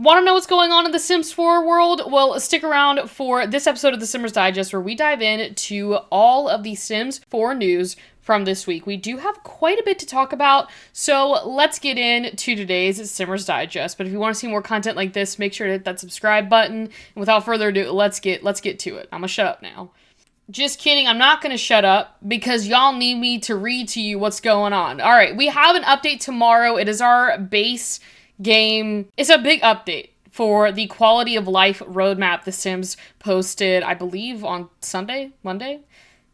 Want to know what's going on in the Sims 4 world? Well, stick around for this episode of the Simmers Digest where we dive into all of the Sims 4 news from this week. We do have quite a bit to talk about, so let's get into today's Simmers Digest. But if you want to see more content like this, make sure to hit that subscribe button. And without further ado, let's get to it. I'm gonna shut up now. Just kidding, I'm not gonna shut up because y'all need me to read to you what's going on. All right, we have an update tomorrow. It is our base game. It's a big update for the quality of life roadmap The Sims posted, I believe, on Monday?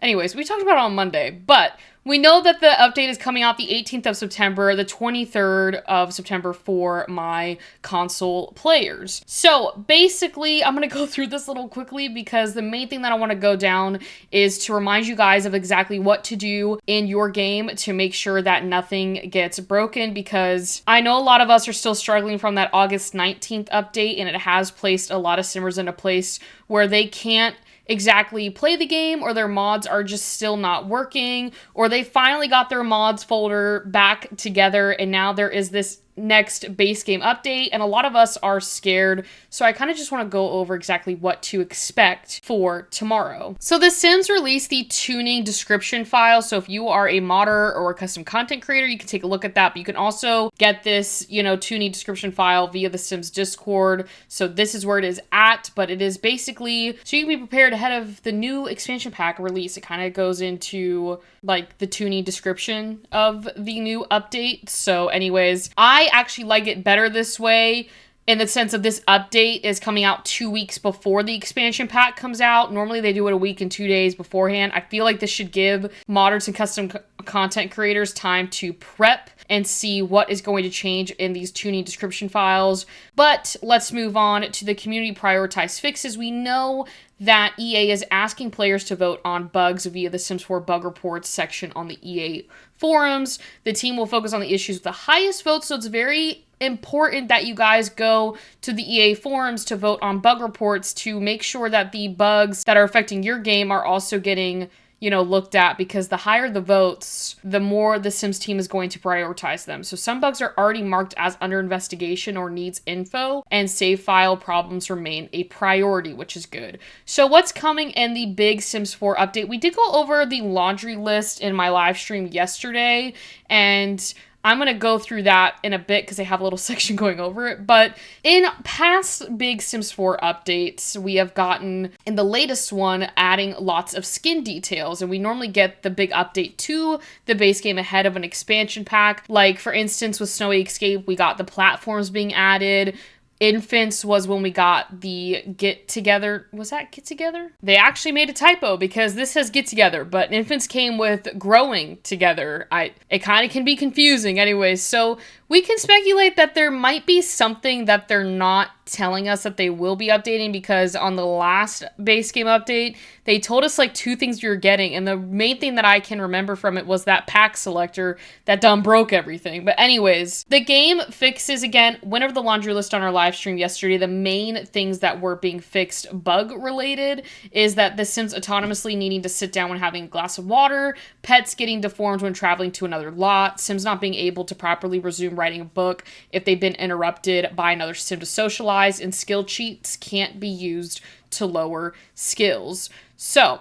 Anyways, we talked about it on Monday, but we know that the update is coming out the 18th of September, the 23rd of September for my console players. So basically, I'm going to go through this a little quickly because the main thing that I want to go down is to remind you guys of exactly what to do in your game to make sure that nothing gets broken, because I know a lot of us are still struggling from that August 19th update, and it has placed a lot of Simmers in a place where they can't exactly play the game, or their mods are just still not working, or they finally got their mods folder back together and now there is this next base game update, and a lot of us are scared. So I kind of just want to go over exactly what to expect for tomorrow. So The Sims released the tuning description file. So if you are a modder or a custom content creator, you can take a look at that. But you can also get this, tuning description file via The Sims Discord. So this is where it is at, but it is basically so you can be prepared ahead of the new expansion pack release. It kind of goes into like the tuning description of the new update. So anyways, I actually like it better this way, in the sense of this update is coming out 2 weeks before the expansion pack comes out. Normally they do it a week and 2 days beforehand. I feel like this should give modders and custom content creators time to prep and see what is going to change in these tuning description files. But let's move on to the community prioritized fixes. We know that EA is asking players to vote on bugs via the Sims 4 bug reports section on the EA forums. The team will focus on the issues with the highest votes, so it's very important that you guys go to the EA forums to vote on bug reports to make sure that the bugs that are affecting your game are also getting looked at, because the higher the votes, the more the Sims team is going to prioritize them. So some bugs are already marked as under investigation or needs info, and save file problems remain a priority, which is good. So what's coming in the big Sims 4 update? We did go over the laundry list in my live stream yesterday, and I'm going to go through that in a bit because I have a little section going over it. But in past big Sims 4 updates, we have gotten, in the latest one, adding lots of skin details. And we normally get the big update to the base game ahead of an expansion pack. Like, for instance, with Snowy Escape, we got the platforms being added. Infants was when we got the get together. Was that get together? They actually made a typo because this says get together, but infants came with growing together. It kind of can be confusing anyways. So we can speculate that there might be something that they're not telling us that they will be updating, because on the last base game update, they told us like 2 things we were getting, and the main thing that I can remember from it was that pack selector that done broke everything. But anyways, the game fixes, again, went over the laundry list on our live stream yesterday. The main things that were being fixed bug related is that the Sims autonomously needing to sit down when having a glass of water, pets getting deformed when traveling to another lot, Sims not being able to properly resume writing a book if they've been interrupted by another Sim to socialize, and skill cheats can't be used to lower skills. So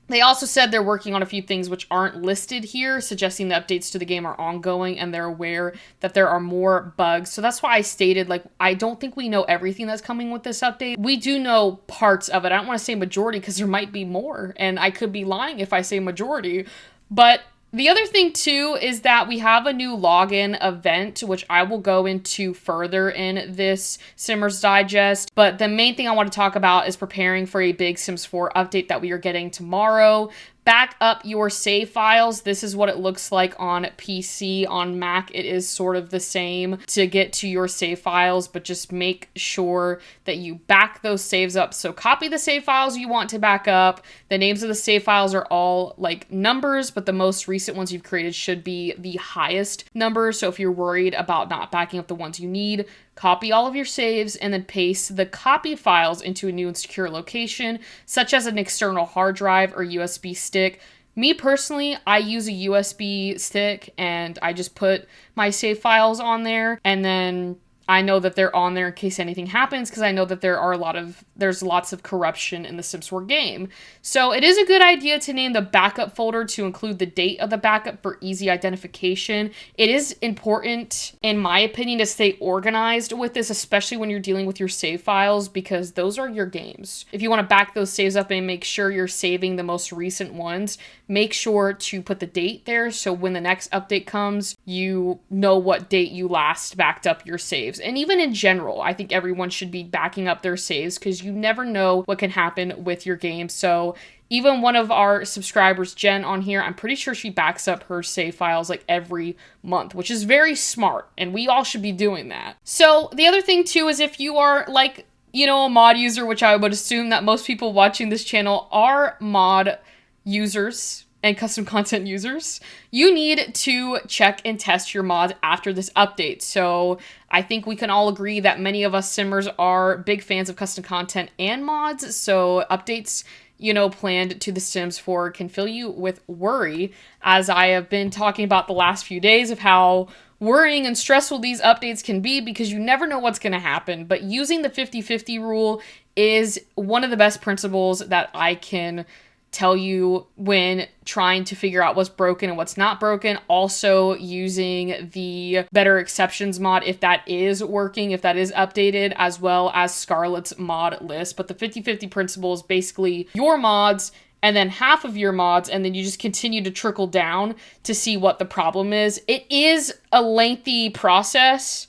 they also said they're working on a few things which aren't listed here, suggesting the updates to the game are ongoing and they're aware that there are more bugs. So that's why I stated, I don't think we know everything that's coming with this update. We do know parts of it. I don't want to say majority because there might be more, and I could be lying if I say majority. But the other thing, too, is that we have a new login event, which I will go into further in this Simmers Digest. But the main thing I want to talk about is preparing for a big Sims 4 update that we are getting tomorrow. Back up your save files. This is what it looks like on PC. On Mac, it is sort of the same to get to your save files, but just make sure that you back those saves up. So copy the save files you want to back up. The names of the save files are all like numbers, but the most recent ones you've created should be the highest number. So if you're worried about not backing up the ones you need, copy all of your saves and then paste the copied files into a new and secure location, such as an external hard drive or USB stick. Me personally, I use a USB stick and I just put my save files on there, and then I know that they're on there in case anything happens, because I know that there's lots of corruption in the Sims 4 game. So it is a good idea to name the backup folder to include the date of the backup for easy identification. It is important, in my opinion, to stay organized with this, especially when you're dealing with your save files, because those are your games. If you want to back those saves up and make sure you're saving the most recent ones, make sure to put the date there, so when the next update comes, you know what date you last backed up your saves. And even in general, I think everyone should be backing up their saves, because you never know what can happen with your game. So even one of our subscribers, Jen, on here, I'm pretty sure she backs up her save files like every month, which is very smart, and we all should be doing that. So the other thing too is, if you are like, you know, a mod user, which I would assume that most people watching this channel are mod users and custom content users, you need to check and test your mods after this update. So I think we can all agree that many of us simmers are big fans of custom content and mods, so updates, you know, planned to The Sims 4 can fill you with worry, as I have been talking about the last few days of how worrying and stressful these updates can be, because you never know what's going to happen. But using the 50-50 rule is one of the best principles that I can tell you when trying to figure out what's broken and what's not broken. Also using the better exceptions mod, if that is working, if that is updated, as well as Scarlett's mod list. But the 50-50 principle is basically your mods and then half of your mods, and then you just continue to trickle down to see what the problem is. It is a lengthy process,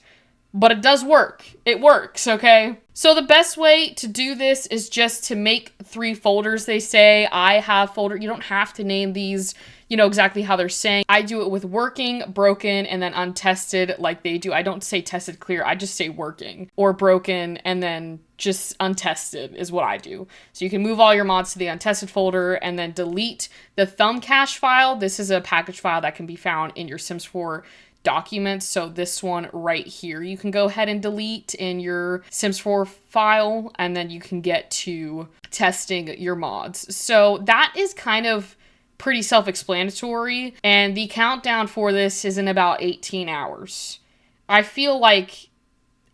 but it does work. It works, okay? So the best way to do this is just to make 3 folders, they say. I have folder. You don't have to name these, you know, exactly how they're saying. I do it with working, broken, and then untested like they do. I don't say tested clear. I just say working or broken and then just untested is what I do. So you can move all your mods to the untested folder and then delete the thumb cache file. This is a package file that can be found in your Sims 4 documents. So this one right here, you can go ahead and delete in your Sims 4 file, and then you can get to testing your mods. So that is kind of pretty self-explanatory, and the countdown for this is in about 18 hours. I feel like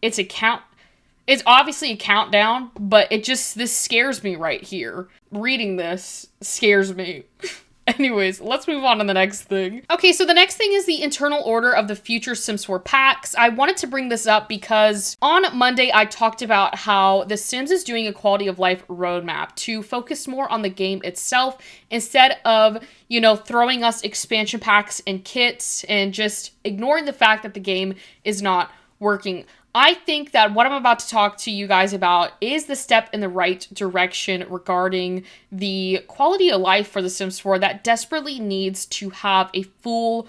it's obviously a countdown, but this scares me right here. Reading this scares me. Anyways, let's move on to the next thing. Okay, so the next thing is the internal order of the future Sims 4 packs. I wanted to bring this up because on Monday I talked about how The Sims is doing a quality of life roadmap to focus more on the game itself instead of, you know, throwing us expansion packs and kits and just ignoring the fact that the game is not working. I think that what I'm about to talk to you guys about is the step in the right direction regarding the quality of life for The Sims 4 that desperately needs to have a full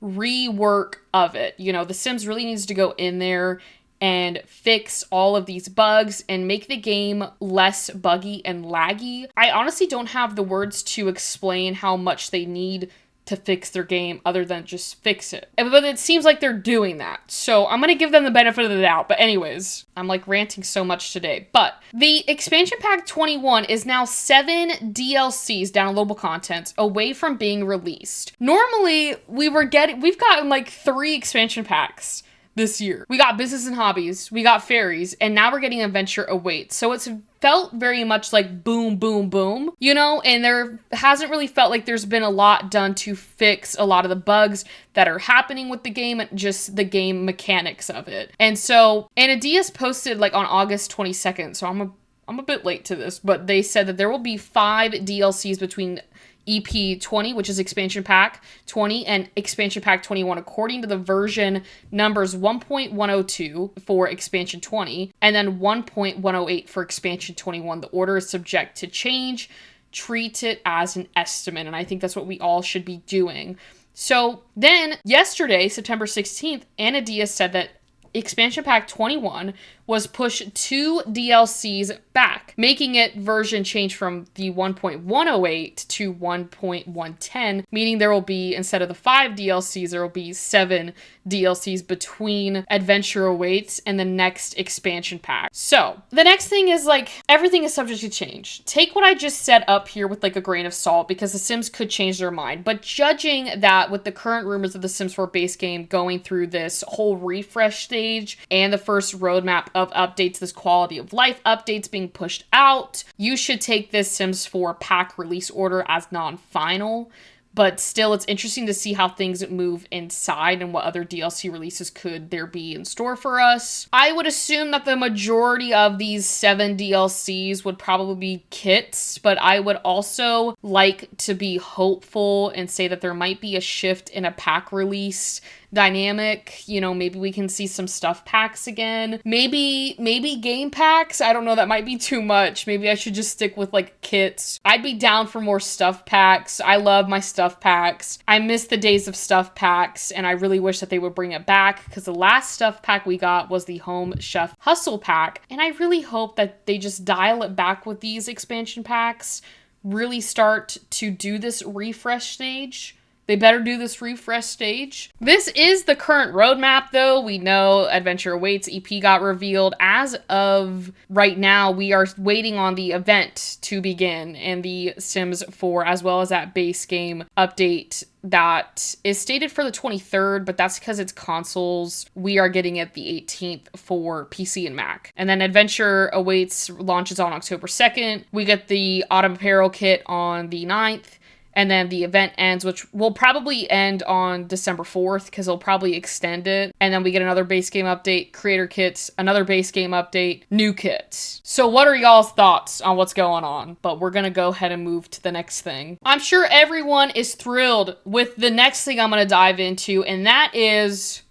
rework of it. You know, The Sims really needs to go in there and fix all of these bugs and make the game less buggy and laggy. I honestly don't have the words to explain how much they need to fix their game other than just fix it. But it seems like they're doing that. So I'm going to give them the benefit of the doubt. But anyways, I'm like ranting so much today. But the expansion pack 21 is now 7 DLCs, downloadable content, away from being released. Normally, we've gotten like 3 expansion packs this year. We got business and hobbies, we got fairies, and now we're getting adventure awaits. So it's felt very much like boom, boom, boom, you know, and there hasn't really felt like there's been a lot done to fix a lot of the bugs that are happening with the game and just the game mechanics of it. And so, Anadias posted like on August 22nd, so I'm a bit late to this, but they said that there will be 5 DLCs between EP 20, which is expansion pack 20, and expansion pack 21, according to the version numbers 1.102 for expansion 20, and then 1.108 for expansion 21. The order is subject to change. Treat it as an estimate, and I think that's what we all should be doing. So then yesterday, September 16th, Anna Diaz said that expansion pack 21 was push 2 DLCs back, making it version change from the 1.108 to 1.110, meaning there will be, instead of the 5 DLCs, there will be 7 DLCs between Adventure Awaits and the next expansion pack. So the next thing is like, everything is subject to change. Take what I just said up here with like a grain of salt, because the Sims could change their mind. But judging that with the current rumors of the Sims 4 base game going through this whole refresh stage and the first roadmap of updates, this quality of life updates being pushed out, you should take this Sims 4 pack release order as non-final. But still, it's interesting to see how things move inside and what other DLC releases could there be in store for us. I would assume that the majority of these 7 DLCs would probably be kits, but I would also like to be hopeful and say that there might be a shift in a pack release dynamic. You know, maybe we can see some stuff packs again. Maybe game packs. I don't know, that might be too much. Maybe I should just stick with like kits. I'd be down for more stuff packs. I love my stuff packs. I miss the days of stuff packs, and I really wish that they would bring it back, because the last stuff pack we got was the Home Chef Hustle pack, and I really hope that they just dial it back with these expansion packs, really start to do this refresh stage. They better do this refresh stage. This is the current roadmap, though. We know Adventure Awaits EP got revealed. As of right now, we are waiting on the event to begin and the Sims 4, as well as that base game update that is stated for the 23rd, but that's because it's consoles. We are getting it the 18th for PC and Mac. And then Adventure Awaits launches on October 2nd. We get the Autumn Apparel kit on the 9th. And then the event ends, which will probably end on December 4th, because they'll probably extend it. And then we get another base game update, creator kits, another base game update, new kits. So what are y'all's thoughts on what's going on? But we're going to go ahead and move to the next thing. I'm sure everyone is thrilled with the next thing I'm going to dive into, and that is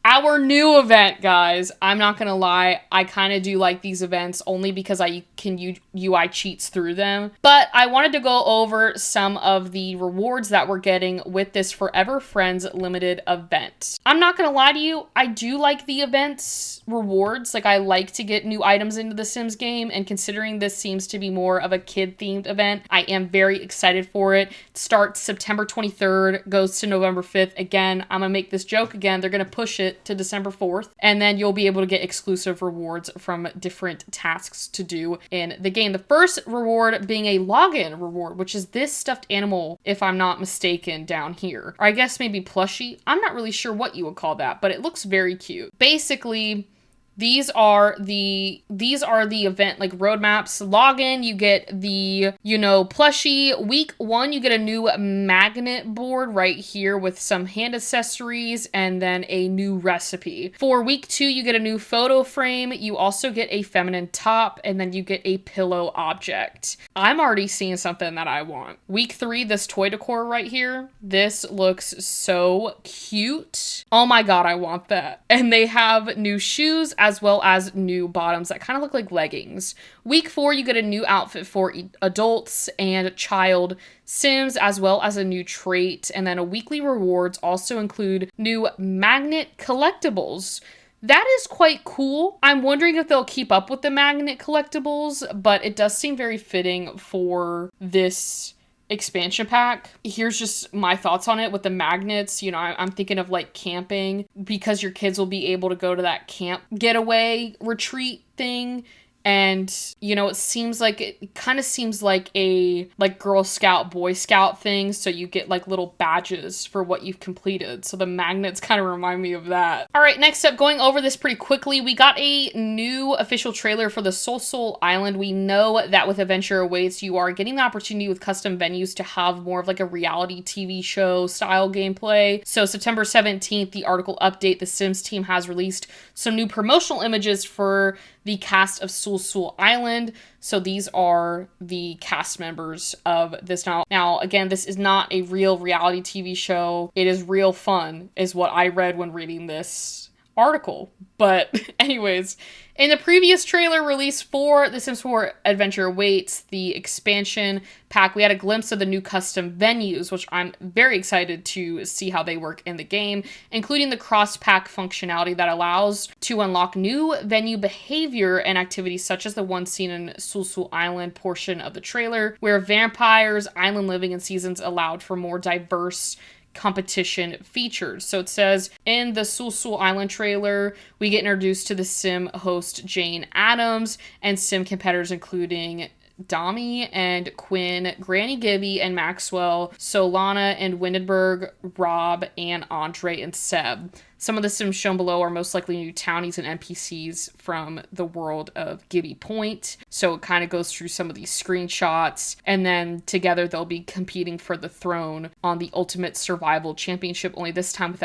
our new event, guys. I'm not gonna lie, I kind of do like these events only because I can UI cheats through them. But I wanted to go over some of the rewards that we're getting with this Forever Friends limited event. I'm not gonna lie to you, I do like the events rewards. Like, I like to get new items into the Sims game, and considering this seems to be more of a kid-themed event, I am very excited for it. It starts September 23rd, goes to November 5th. Again, I'm gonna make this joke again, they're gonna push it to December 4th, and then you'll be able to get exclusive rewards from different tasks to do in the game. The first reward being a login reward, which is this stuffed animal, if I'm not mistaken, down here. Or I guess maybe plushie. I'm not really sure what you would call that, but it looks very cute. Basically, these are the event like roadmaps. Login, you get the, plushie. Week 1, you get a new magnet board right here with some hand accessories and then a new recipe. For week 2, you get a new photo frame. You also get a feminine top, and then you get a pillow object. I'm already seeing something that I want. Week 3, this toy decor right here. This looks so cute. Oh my god, I want that. And they have new shoes as well as new bottoms that kind of look like leggings. Week 4, you get a new outfit for adults and child Sims, as well as a new trait. And then a weekly rewards also include new magnet collectibles. That is quite cool. I'm wondering if they'll keep up with the magnet collectibles, but it does seem very fitting for this expansion pack. Here's just my thoughts on it with the magnets. I'm thinking of like camping, because your kids will be able to go to that camp getaway retreat thing. And, it kind of seems like a Girl Scout, Boy Scout thing. So you get like little badges for what you've completed. So the magnets kind of remind me of that. All right, next up, going over this pretty quickly, we got a new official trailer for the Sul Sul Island. We know that with Adventure Awaits, you are getting the opportunity with custom venues to have more of like a reality TV show style gameplay. So September 17th, the article update, the Sims team has released some new promotional images for the cast of Sul Sul Island. So these are the cast members of this now. Now, again, this is not a real reality TV show. It is real fun, is what I read when reading this article. But anyways, in the previous trailer released for The Sims 4 Adventure Awaits, the expansion pack, we had a glimpse of the new custom venues, which I'm very excited to see how they work in the game, including the cross-pack functionality that allows to unlock new venue behavior and activities such as the one seen in Sul Sul Island portion of the trailer, where vampires, island living, and seasons allowed for more diverse competition features. So it says in the Sul Sul Island trailer, we get introduced to the sim host Jane Addams and sim competitors including Dami and Quinn, Granny Gibby and Maxwell, Solana and Windenburg, Rob and Andre and Seb. Some of the sims shown below are most likely new townies and NPCs from the world of Gibby Point. So it kind of goes through some of these screenshots, and then together they'll be competing for the throne on the Ultimate Survival Championship, only this time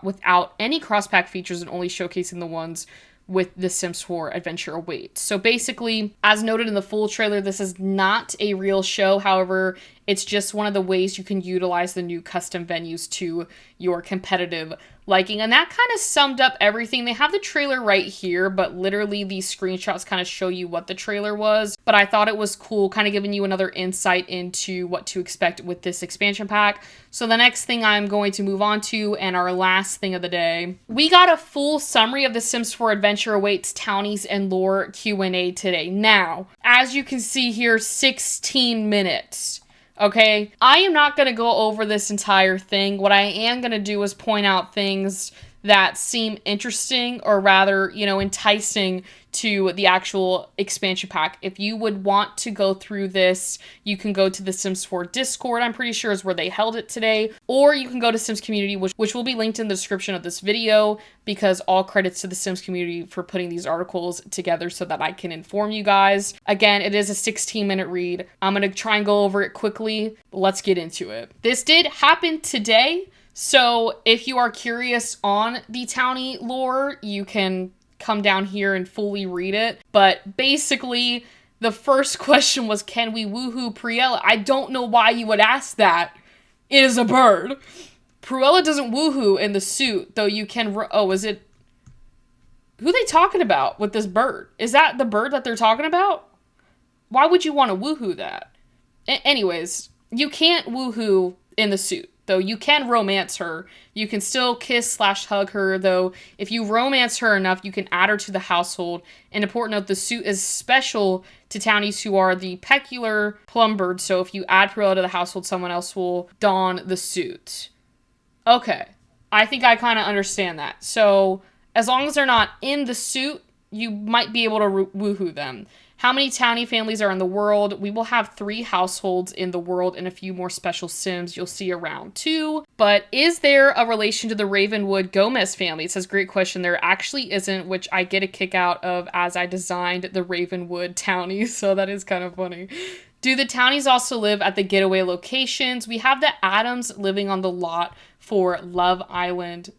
without any cross-pack features and only showcasing the ones with The Sims 4 Adventure Awaits. So basically, as noted in the full trailer, this is not a real show. However, it's just one of the ways you can utilize the new custom venues to your competitive liking. And that kind of summed up everything. They have the trailer right here, but literally these screenshots kind of show you what the trailer was. But I thought it was cool, kind of giving you another insight into what to expect with this expansion pack. So the next thing I'm going to move on to, and our last thing of the day, we got a full summary of The Sims 4 Adventure Awaits Townies and Lore Q&A today. Now, as you can see here, 16 minutes. Okay, I am not going to go over this entire thing. What I am going to do is point out things that seem interesting, or rather, enticing to the actual expansion pack. If you would want to go through this, you can go to the Sims 4 Discord, I'm pretty sure is where they held it today, or you can go to Sims Community, which will be linked in the description of this video, because all credits to the Sims Community for putting these articles together so that I can inform you guys. Again, it is a 16-minute read. I'm going to try and go over it quickly. Let's get into it. This did happen today, so if you are curious on the Townie lore, you can come down here and fully read it. But basically, the first question was, can we woohoo Priella? I don't know why you would ask that. It is a bird. Priella doesn't woohoo in the suit, though you can... is it... Who are they talking about with this bird? Is that the bird that they're talking about? Why would you want to woohoo that? Anyways, you can't woohoo in the suit, though you can romance her. You can still kiss/hug her, though if you romance her enough, you can add her to the household. And important note, the suit is special to townies who are the peculiar plumbird, so if you add Priella to the household, someone else will don the suit. Okay, I think I kind of understand that. So as long as they're not in the suit, you might be able to woohoo them. How many townie families are in the world? We will have 3 households in the world and a few more special sims you'll see around too. But is there a relation to the Ravenwood Gomez family? It says, great question. There actually isn't, which I get a kick out of as I designed the Ravenwood townies. So that is kind of funny. Do the townies also live at the getaway locations? We have the Adams living on the lot for Love Highland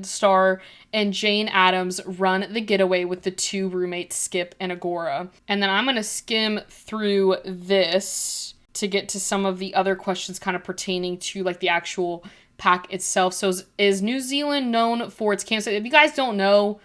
star and Jane Addams run the getaway with the 2 roommates, Skip and Agora. And then I'm going to skim through this to get to some of the other questions kind of pertaining to like the actual pack itself. So is New Zealand known for its campsite? If you guys don't know,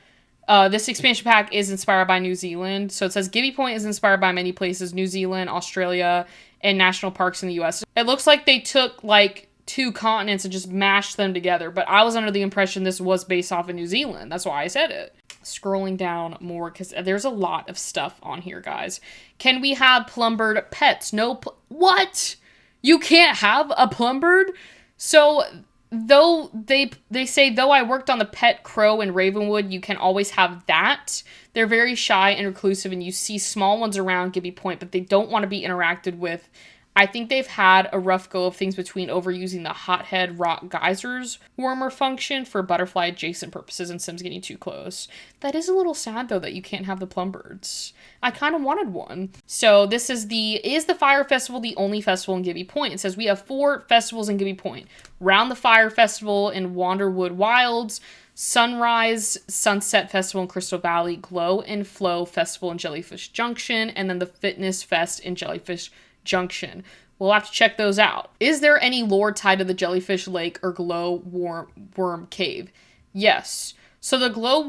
this expansion pack is inspired by New Zealand. So it says Gibby Point is inspired by many places, New Zealand, Australia, and national parks in the US. It looks like they took like 2 continents and just mashed them together, but I was under the impression this was based off of New Zealand. That's why I said it. Scrolling down more, because there's a lot of stuff on here, guys. Can we have plumbird pets? No, what? You can't have a plumbird? So, though they say, though I worked on the pet crow in Ravenwood, you can always have that. They're very shy and reclusive, and you see small ones around Gibby Point, but they don't want to be interacted with. I think they've had a rough go of things between overusing the hothead rock geysers warmer function for butterfly adjacent purposes and Sims getting too close. That is a little sad though that you can't have the plumbirds. I kind of wanted one. So this is the Fire Festival the only festival in Gibby Point? It says we have 4 festivals in Gibby Point. Round the Fire Festival in Wanderwood Wilds, Sunrise Sunset Festival in Crystal Valley, Glow and Flow Festival in Jellyfish Junction, and then the Fitness Fest in Jellyfish Junction. We'll have to check those out. Is there any lore tied to the jellyfish lake or glow worm cave? Yes. So the glow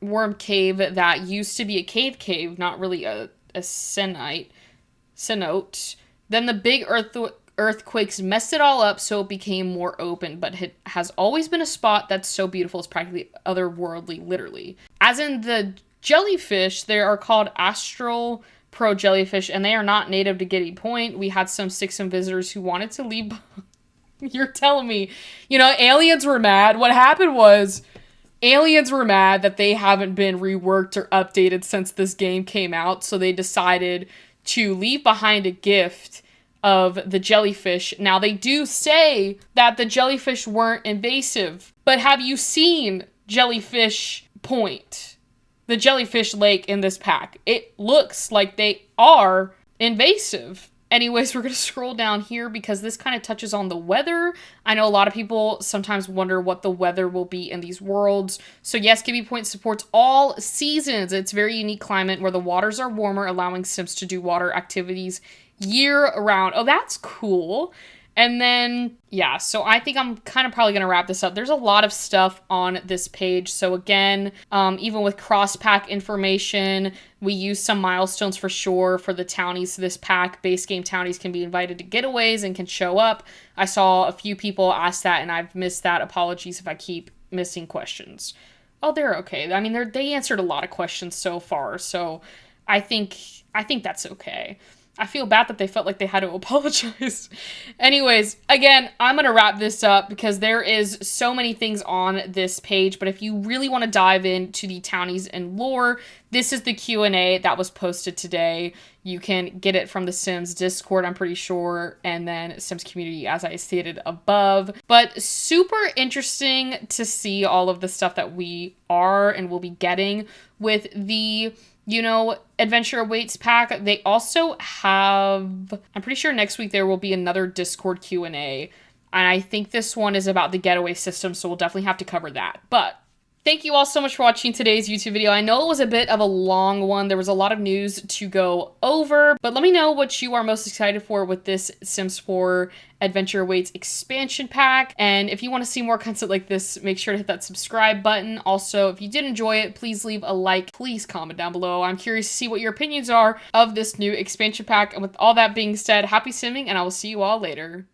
worm cave that used to be a cave, not really a cenote. Then the big earthquakes messed it all up, so it became more open, but it has always been a spot that's so beautiful it's practically otherworldly, literally. As in the jellyfish, they are called astral pro jellyfish, and they are not native to Giddy Point. We had some Sixum visitors who wanted to leave. You're telling me, aliens were mad. What happened was aliens were mad that they haven't been reworked or updated since this game came out, so they decided to leave behind a gift of the jellyfish. Now, they do say that the jellyfish weren't invasive, but have you seen Jellyfish Point? The jellyfish lake in this pack. It looks like they are invasive. Anyways, we're going to scroll down here because this kind of touches on the weather. I know a lot of people sometimes wonder what the weather will be in these worlds. So yes, Gibby Point supports all seasons. It's a very unique climate where the waters are warmer, allowing Sims to do water activities year-round. Oh, that's cool. And then, yeah, so I think I'm kind of probably going to wrap this up. There's a lot of stuff on this page. So again, even with cross-pack information, we use some milestones for sure for the townies. This pack, base game townies can be invited to getaways and can show up. I saw a few people ask that, and I've missed that. Apologies if I keep missing questions. Oh, they're okay. I mean, they answered a lot of questions so far, so I think that's okay. I feel bad that they felt like they had to apologize. Anyways, again, I'm going to wrap this up because there is so many things on this page. But if you really want to dive into the townies and lore, this is the Q&A that was posted today. You can get it from the Sims Discord, I'm pretty sure, and then Sims community, as I stated above. But super interesting to see all of the stuff that we are and will be getting with the Adventure Awaits pack. They also have, I'm pretty sure next week there will be another Discord Q&A. And I think this one is about the getaway system, so we'll definitely have to cover that. But thank you all so much for watching today's YouTube video. I know it was a bit of a long one. There was a lot of news to go over, but let me know what you are most excited for with this Sims 4 Adventure Awaits expansion pack. And if you want to see more content like this, make sure to hit that subscribe button. Also, if you did enjoy it, please leave a like. Please comment down below. I'm curious to see what your opinions are of this new expansion pack. And with all that being said, happy simming, and I will see you all later.